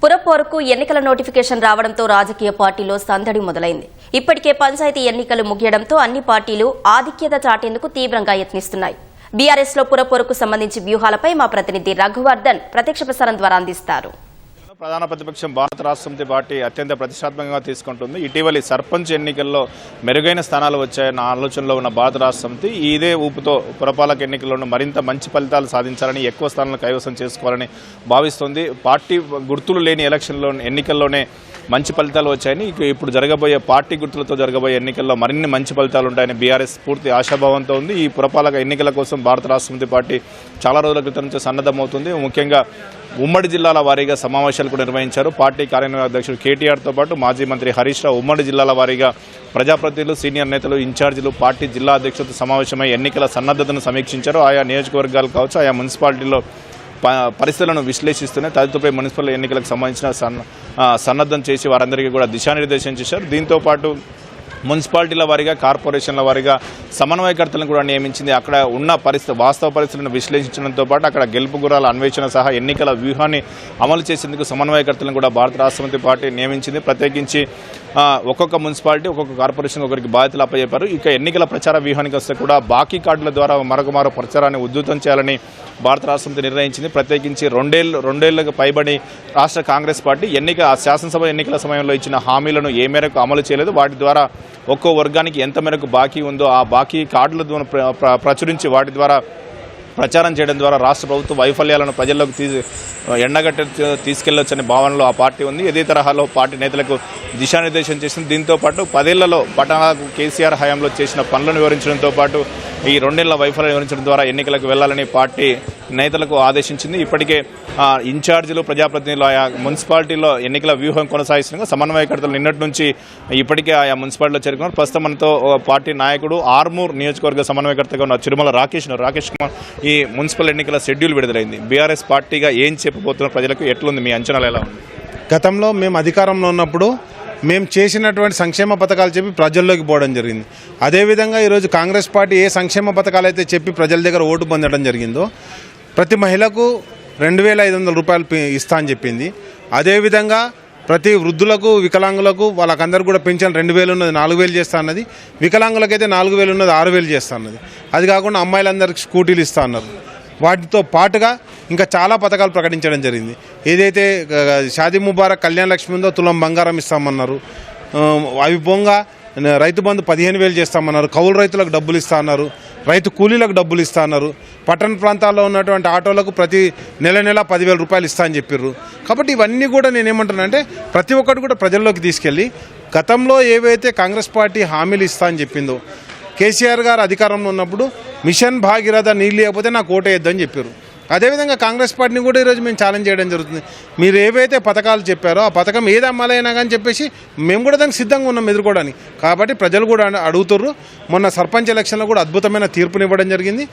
పురపోరుకు ఎన్నికల నోటిఫికేషన్ రావడంతో రాజకీయ పార్టీలో సందడి మొదలైంది. ఇప్పటికే పంచాయతీ ఎన్నికలు ముగియడంతో అన్ని పార్టీలు ఆధిక్యత చాటేందుకు తీవ్రంగా యత్నిస్తున్నాయి. బీఆర్ఎస్ లో పురపోరుకు సంబంధించి వ్యూహాలపై మా ప్రతినిధి రఘువర్ధన్ ప్రత్యక్ష ప్రసారం ద్వారా అందిస్తారు. ప్రధాన ప్రతిపక్షం భారత రాష్ట్ర సమితి పార్టీ అత్యంత ప్రతిష్టాత్మకంగా తీసుకుంటుంది. ఇటీవలి సర్పంచ్ ఎన్నికల్లో మెరుగైన స్థానాలు వచ్చాయన్న ఆలోచనలో ఉన్న భారత రాష్ట్ర సమితి ఇదే ఊపుతో పురపాలక ఎన్నికల్లోనూ మరింత మంచి ఫలితాలు సాధించాలని, ఎక్కువ స్థానాలను కైవసం చేసుకోవాలని భావిస్తోంది. పార్టీ గుర్తులు లేని ఎన్నికల్లోనే మంచి ఫలితాలు వచ్చాయని, ఇప్పుడు జరగబోయే పార్టీ గుర్తులతో జరగబోయే ఎన్నికల్లో మరిన్ని మంచి ఫలితాలు ఉంటాయని బీఆర్ఎస్ పూర్తి ఆశాభావంతో ఉంది. ఈ పురపాలక ఎన్నికల కోసం భారత రాష్ట్ర సమితి పార్టీ చాలా రోజుల క్రితం నుంచి సన్నద్ధమవుతుంది. ముఖ్యంగా ఉమ్మడి జిల్లాల వారీగా సమావేశాలు కూడా నిర్వహించారు. పార్టీ కార్యనిర్వాహక అధ్యక్షుడు కేటీఆర్తో పాటు మాజీ మంత్రి హరీష్ రావు ఉమ్మడి జిల్లాల వారీగా ప్రజాప్రతినిధులు, సీనియర్ నేతలు, ఇన్ఛార్జీలు, పార్టీ జిల్లా అధ్యక్షులతో సమావేశమై ఎన్నికల సన్నద్ధతను సమీక్షించారు. ఆయా నియోజకవర్గాలు కావచ్చు, ఆయా మున్సిపాలిటీల్లో పరిస్థితులను విశ్లేషిస్తూనే తదుపరి మున్సిపల్ ఎన్నికలకు సంబంధించిన సన్నద్ధం చేసి వారందరికీ కూడా దిశానిర్దేశం చేశారు. దీంతోపాటు మున్సిపాలిటీల వారీగా, కార్పొరేషన్ల వారీగా సమన్వయకర్తలను కూడా నియమించింది. అక్కడ ఉన్న వాస్తవ పరిస్థితులను విశ్లేషించడంతో పాటు అక్కడ గెలుపు గుర్రాల అన్వేషణ సహా ఎన్నికల వ్యూహాన్ని అమలు చేసేందుకు సమన్వయకర్తలను కూడా భారత రాష్ట్ర సమితి పార్టీ నియమించింది. ప్రత్యేకించి ఒక్కొక్క మున్సిపాలిటీ, ఒక్కొక్క కార్పొరేషన్ ఒకరికి బాధ్యతలు అప్పచెప్పారు. ఇక ఎన్నికల ప్రచార వ్యూహానికి వస్తే కూడా బాకీ కార్డుల ద్వారా మరొకమారు ప్రచారాన్ని ఉధృతం చేయాలని భారత రాష్ట్ర సమితి నిర్ణయించింది. ప్రత్యేకించి రెండేళ్లకు పైబడి రాష్ట్ర కాంగ్రెస్ పార్టీ శాసనసభ ఎన్నికల సమయంలో ఇచ్చిన హామీలను ఏ మేరకు అమలు చేయలేదు. వాటి ద్వారా ఒక్కో వర్గానికి ఎంత మేరకు బాకీ ఉందో ఆ బాకీ కార్డుల ద్వారా ప్రచురించి వాటి ద్వారా ప్రచారం చేయడం ద్వారా రాష్ట్ర ప్రభుత్వ వైఫల్యాలను ప్రజల్లోకి ఎండగట్టి తీసుకెళ్లొచ్చనే భావనలో ఆ పార్టీ ఉంది. ఇదే తరహాలో పార్టీ నేతలకు దిశానిర్దేశం చేసింది. దీంతో పాటు 10 ఏళ్లలో పట్టణాలకు కేసీఆర్ హయాంలో చేసిన పనులను వివరించడంతో పాటు ఈ 2 ఏళ్ల వైఫల్యం వివరించడం ద్వారా ఎన్నికలకు వెళ్లాలని పార్టీ నేతలకు ఆదేశించింది. ఇప్పటికే ఇన్ఛార్జీలు, ప్రజాప్రతినిధులు ఆయా మున్సిపాలిటీలో ఎన్నికల వ్యూహం కొనసాగిస్తున్న సమన్వయకర్తలు నిన్నటి నుంచి ఇప్పటికే ఆయా మున్సిపాలిటీలో చేరుకున్నారు. ప్రస్తుతం మనతో పార్టీ నాయకుడు, ఆర్మూర్ నియోజకవర్గ సమన్వయకర్తగా ఉన్న చిరుమల రాకేష్ కుమార్, ఈ మున్సిపల్ ఎన్నికల షెడ్యూల్ విడుదలైంది. బీఆర్ఎస్ పార్టీగా ఏం చెప్పబోతున్న ప్రజలకు ఎట్లుంది, మీ అంచనాలు ఎలా ఉంది? గతంలో మేము అధికారంలో ఉన్నప్పుడు మేము చేసినటువంటి సంక్షేమ పథకాలు చెప్పి ప్రజల్లోకి పోవడం జరిగింది. అదేవిధంగా ఈరోజు కాంగ్రెస్ పార్టీ ఏ సంక్షేమ పథకాలు అయితే చెప్పి ప్రజల దగ్గర ఓటు పొందడం జరిగిందో, ప్రతి మహిళకు 2500 రూపాయలు ఇస్తా అని చెప్పింది. అదేవిధంగా ప్రతి వృద్ధులకు, వికలాంగులకు వాళ్ళకందరూ కూడా పెన్షన్ 2000 ఉన్నది 4000 చేస్తా అన్నది, వికలాంగులకైతే 4000 ఉన్నది 6000 చేస్తా అన్నది. అది కాకుండా అమ్మాయిలందరికీ స్కూటీలు ఇస్తా అన్నారు. వాటితో పాటుగా ఇంకా చాలా పథకాలు ప్రకటించడం జరిగింది. ఏదైతే షాదీ ముబారక్, కళ్యాణ లక్ష్మి ఉందో తులం బంగారం ఇస్తామన్నారు. అవి పోగా రైతు బంధు 15,000 చేస్తామన్నారు. కౌలు రైతులకు డబ్బులు ఇస్తా అన్నారు. రైతు కూలీలకు డబ్బులు ఇస్తా అన్నారు. పట్టణ ప్రాంతాల్లో ఉన్నటువంటి ఆటోలకు ప్రతి నెల 10,000 రూపాయలు ఇస్తా అని చెప్పారు. కాబట్టి ఇవన్నీ కూడా నేనేమంటున్నానంటే ప్రతి ఒక్కటి కూడా ప్రజల్లోకి తీసుకెళ్ళి గతంలో ఏవైతే కాంగ్రెస్ పార్టీ హామీలు ఇస్తా అని చెప్పిందో, కేసీఆర్ గారు అధికారంలో ఉన్నప్పుడు మిషన్ భాగీరథ నీళ్ళు లేకపోతే నాకు ఓటేయొద్దని చెప్పారు. అదేవిధంగా కాంగ్రెస్ పార్టీని కూడా ఈరోజు మేము ఛాలెంజ్ చేయడం జరుగుతుంది. మీరు ఏవైతే పథకాలు చెప్పారో ఆ పథకం ఏది అమలైనా కానీ చెప్పేసి మేము కూడా దానికి సిద్ధంగా ఉన్నాం ఎదుర్కోవడానికి. కాబట్టి ప్రజలు కూడా అడుగుతుర్రు. మొన్న సర్పంచ్ ఎలక్షన్లో కూడా అద్భుతమైన తీర్పునివ్వడం జరిగింది.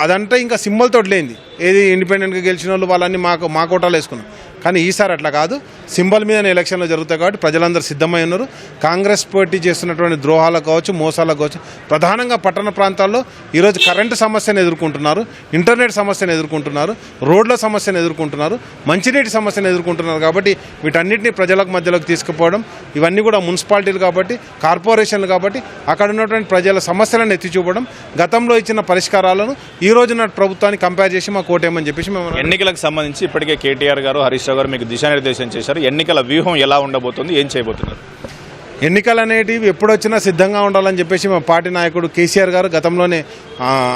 అదంటే ఇంకా సింబల్ తోటి లేనిది, ఏది ఇండిపెండెంట్గా గెలిచిన వాళ్ళు వాళ్ళని మా కోటాలు వేసుకున్నాం. కానీ ఈసారి అట్లా కాదు, సింబల్ మీదనే ఎలక్షన్లు జరుగుతాయి. కాబట్టి ప్రజలందరూ సిద్ధమై ఉన్నారు. కాంగ్రెస్ పార్టీ చేస్తున్నటువంటి ద్రోహాలకు కావచ్చు, మోసాలకు కావచ్చు, ప్రధానంగా పట్టణ ప్రాంతాల్లో ఈరోజు కరెంటు సమస్యను ఎదుర్కొంటున్నారు, ఇంటర్నెట్ సమస్యను ఎదుర్కొంటున్నారు, రోడ్ల సమస్యను ఎదుర్కొంటున్నారు, మంచినీటి సమస్యను ఎదుర్కొంటున్నారు. కాబట్టి వీటన్నిటిని ప్రజలకు మధ్యలోకి తీసుకుపోవడం, ఇవన్నీ కూడా మున్సిపాలిటీలు కాబట్టి, కార్పొరేషన్లు కాబట్టి అక్కడ ఉన్నటువంటి ప్రజల సమస్యలను ఎత్తి చూపడం, గతంలో ఇచ్చిన పరిష్కారాలను ఈ రోజున ప్రభుత్వాన్ని కంపేర్ చేసి మాకు ఓటేయమని చెప్పేసి మేము ఎన్నికలకు సంబంధించి ఇప్పటికే కేటీఆర్ గారు, హరీష్ గారు మీకు దిశానిర్దేశం చేశారు. ఎన్నికల వ్యూహం ఎలా ఉండబోతుంది, ఏం చేయబోతున్నారు? ఎన్నికలు అనేటివి ఎప్పుడొచ్చినా సిద్ధంగా ఉండాలని చెప్పేసి మా పార్టీ నాయకుడు కేసీఆర్ గారు గతంలోనే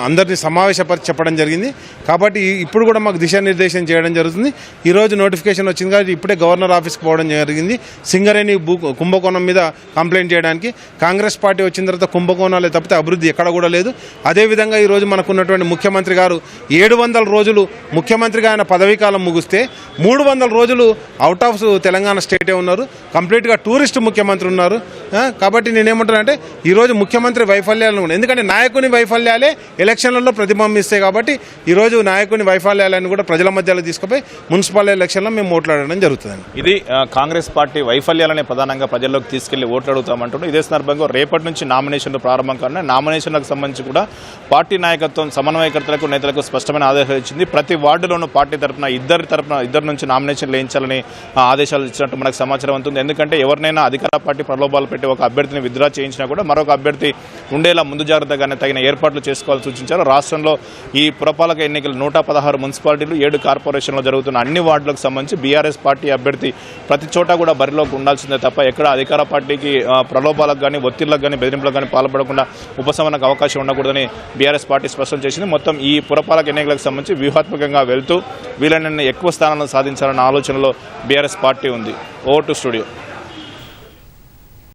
అందరినీ సమావేశపరిచి చెప్పడం జరిగింది. కాబట్టి ఇప్పుడు కూడా మాకు దిశానిర్దేశం చేయడం జరుగుతుంది. ఈరోజు నోటిఫికేషన్ వచ్చింది కాబట్టి ఇప్పుడే గవర్నర్ ఆఫీస్కి పోవడం జరిగింది. సింగరేణి కుంభకోణం మీద కంప్లైంట్ చేయడానికి. కాంగ్రెస్ పార్టీ వచ్చిన తర్వాత కుంభకోణాలే తప్పితే అభివృద్ధి ఎక్కడ కూడా లేదు. అదేవిధంగా ఈరోజు మనకున్నటువంటి ముఖ్యమంత్రి గారు 700 రోజులు ముఖ్యమంత్రిగా ఆయన పదవీకాలం ముగిస్తే 300 రోజులు అవుట్ ఆఫ్ తెలంగాణ స్టేటే ఉన్నారు. కంప్లీట్గా టూరిస్ట్ ముఖ్యమంత్రి ఉన్నారు. చేస్తున్నారు. కాబట్టి నేనేమంటానంటే ఈరోజు ముఖ్యమంత్రి వైఫల్యాలను కూడా, ఎందుకంటే నాయకుని వైఫల్యాలే ఎలక్షన్లలో ప్రతిబింబిస్తాయి. కాబట్టి ఈరోజు నాయకుని వైఫల్యాలను కూడా ప్రజల మధ్యలో తీసుకుపోయి మున్సిపల్ ఎలక్షన్లో మేము ఓట్లాడడం జరుగుతుందండి. ఇది కాంగ్రెస్ పార్టీ వైఫల్యాలనే ప్రధానంగా ప్రజల్లోకి తీసుకెళ్లి ఓట్లు అడుగుతామంటున్నారు. ఇదే సందర్భంగా రేపటి నుంచి నామినేషన్లు ప్రారంభం కాకుండా నామినేషన్లకు సంబంధించి కూడా పార్టీ నాయకత్వం సమన్వయకర్తలకు నేతలకు స్పష్టమైన ఆదేశాలు ఇచ్చింది. ప్రతి వార్డులోనూ పార్టీ తరఫున ఇద్దరు నుంచి నామినేషన్లు వేయించాలని ఆదేశాలు ఇచ్చినట్టు మనకు సమాచారం ఉంటుంది. ఎందుకంటే ఎవరినైనా అధికార పార్టీ ప్రలోభాలు పెట్టి ఒక అభ్యర్థిని విత్డ్రా చేయించినా కూడా మరొక అభ్యర్థి ఉండేలా ముందు జాగ్రత్తగానే తగిన ఏర్పాట్లు చేసుకోవాలని సూచించారు. రాష్ట్రంలో ఈ పురపాలక ఎన్నికలు 116 మున్సిపాలిటీలు 7 కార్పొరేషన్లో జరుగుతున్న అన్ని వార్డులకు సంబంధించి బీఆర్ఎస్ పార్టీ అభ్యర్థి ప్రతి చోట కూడా బరిలోకి ఉండాల్సిందే తప్ప ఎక్కడ అధికార పార్టీకి ప్రలోభాలకు కానీ ఒత్తిళ్లకు కానీ బెదిరింపులకు కానీ పాల్పడకుండా ఉపశమనకు అవకాశం ఉండకూడదని బీఆర్ఎస్ పార్టీ స్పష్టం చేసింది. మొత్తం ఈ పురపాలక ఎన్నికలకు సంబంధించి వ్యూహాత్మకంగా వెళ్తూ వీలైనన్ని ఎక్కువ స్థానాలను సాధించాలన్న ఆలోచనలో బీఆర్ఎస్ పార్టీ ఉంది. Over to studio.